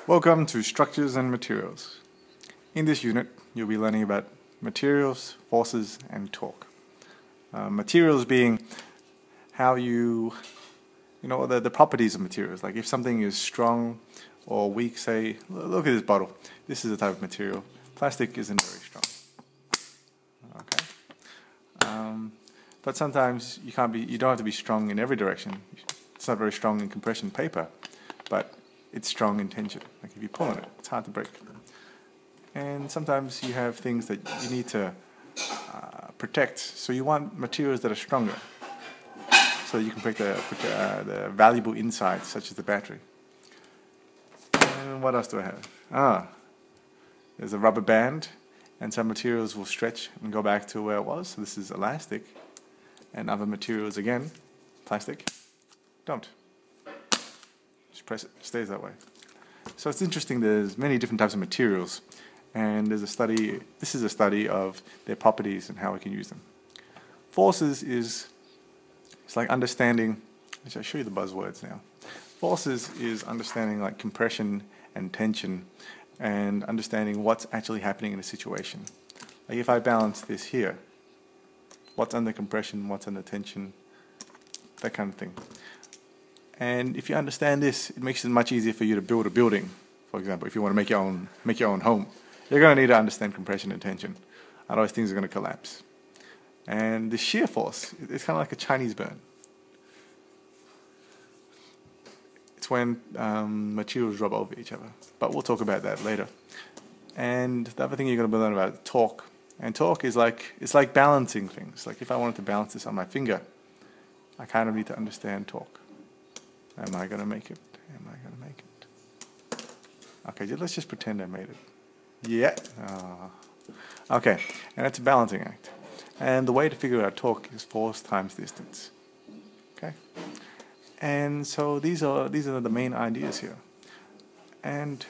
Welcome to Structures and Materials. In this unit, you'll be learning about materials, forces, and torque. Materials being how the properties of materials. Like if something is strong or weak, say, look at this bottle. This is a type of material. Plastic isn't very strong. Okay. But sometimes you don't have to be strong in every direction. It's not very strong in compression paper, but it's strong in tension. Like if you pull on it, it's hard to break. And sometimes you have things that you need to protect. So you want materials that are stronger, so that you can protect the valuable insides, such as the battery. And what else do I have? There's a rubber band, and some materials will stretch and go back to where it was. So this is elastic, and other materials, again, plastic, don't. Just press it, it stays that way. So it's interesting, there's many different types of materials, and there's a study, this is a study of their properties and how we can use them. Forces it's like understanding, I'll show you the buzzwords now. Forces is understanding like compression and tension, and understanding what's actually happening in a situation. Like if I balance this here, what's under compression, what's under tension, that kind of thing. And if you understand this, it makes it much easier for you to build a building. For example, if you want to make your own home, you're going to need to understand compression and tension. Otherwise, things are going to collapse. And the shear force, it's kind of like a Chinese burn. It's when materials rub over each other. But we'll talk about that later. And the other thing you're going to learn about is torque. And torque is it's like balancing things. Like if I wanted to balance this on my finger, I kind of need to understand torque. Am I going to make it? Am I going to make it? Okay, let's just pretend I made it. Yeah. Okay, and it's a balancing act. And the way to figure out torque is force times distance. Okay? And so these are the main ideas here. And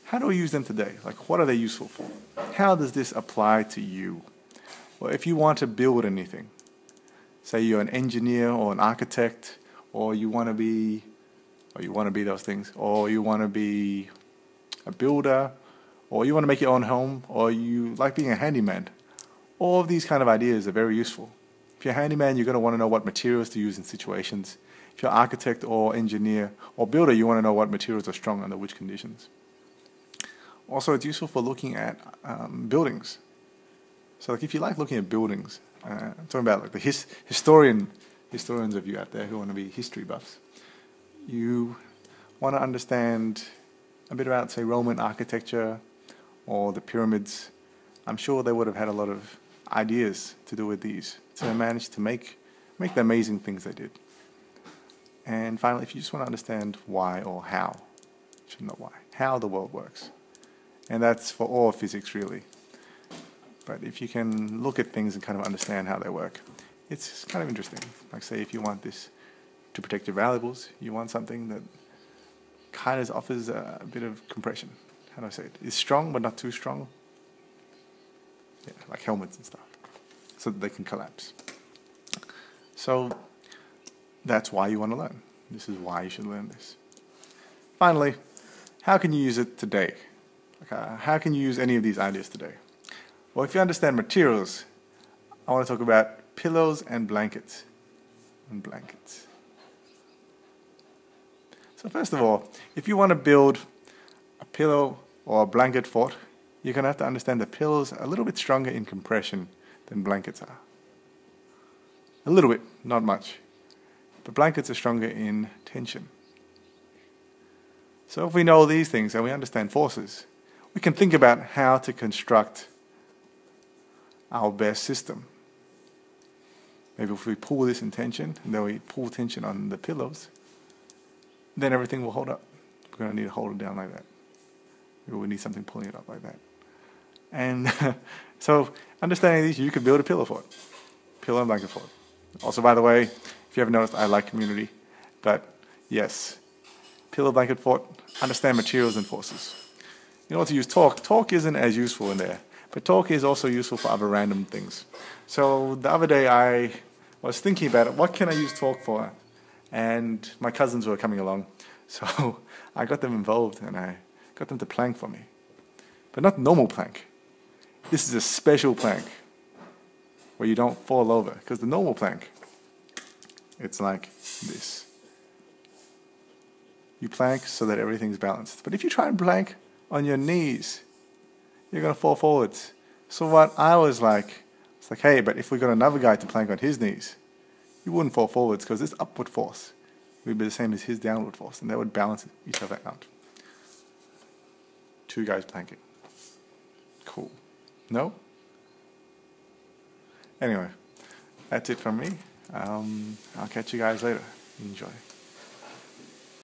how do we use them today? Like what are they useful for? How does this apply to you? Well, if you want to build anything, say you're an engineer or an architect, or you want to be those things, or you want to be a builder, or you want to make your own home, or you like being a handyman. All of these kind of ideas are very useful. If you're a handyman, you're going to want to know what materials to use in situations. If you're an architect or engineer or builder, you want to know what materials are strong under which conditions. Also, it's useful for looking at buildings. So like if you like looking at buildings, I'm talking about like the historians of you out there who want to be history buffs. You want to understand a bit about, say, Roman architecture or the pyramids. I'm sure they would have had a lot of ideas to do with these to manage to make the amazing things they did. And finally, if you just want to understand why or how, not why, how the world works. And that's for all of physics, really. But if you can look at things and kind of understand how they work, it's kind of interesting. Like say if you want this to protect your valuables, you want something that kind of offers a bit of compression. How do I say it? It's strong but not too strong. Yeah, like helmets and stuff, so that they can collapse. So that's why you want to learn. This is why you should learn this. Finally, how can you use it today? How can you use any of these ideas today? Well, if you understand materials, I want to talk about pillows and blankets. So first of all, if you want to build a pillow or a blanket fort, you're going to have to understand that pillows are a little bit stronger in compression than blankets are. A little bit, not much. But blankets are stronger in tension. So if we know these things and we understand forces, we can think about how to construct our best system. Maybe if we pull this in tension, and then we pull tension on the pillows, then everything will hold up. We're going to need to hold it down like that. Maybe we need something pulling it up like that. And so understanding these, you could build a pillow fort. Pillow and blanket fort. Also, by the way, if you haven't noticed, I like community. But yes, pillow, blanket fort, understand materials and forces. You know what to use torque. Torque isn't as useful in there. But torque is also useful for other random things. So the other day I was thinking about it. What can I use torque for? And my cousins were coming along. So I got them involved and I got them to plank for me. But not normal plank. This is a special plank where you don't fall over. Because the normal plank, it's like this. You plank so that everything's balanced. But if you try and plank on your knees, you're going to fall forwards. So what I was like, it's like, hey, but if we got another guy to plank on his knees, you wouldn't fall forwards because this upward force would be the same as his downward force, and that would balance each other out. 2 guys planking. Cool. No? Anyway, that's it from me. I'll catch you guys later. Enjoy.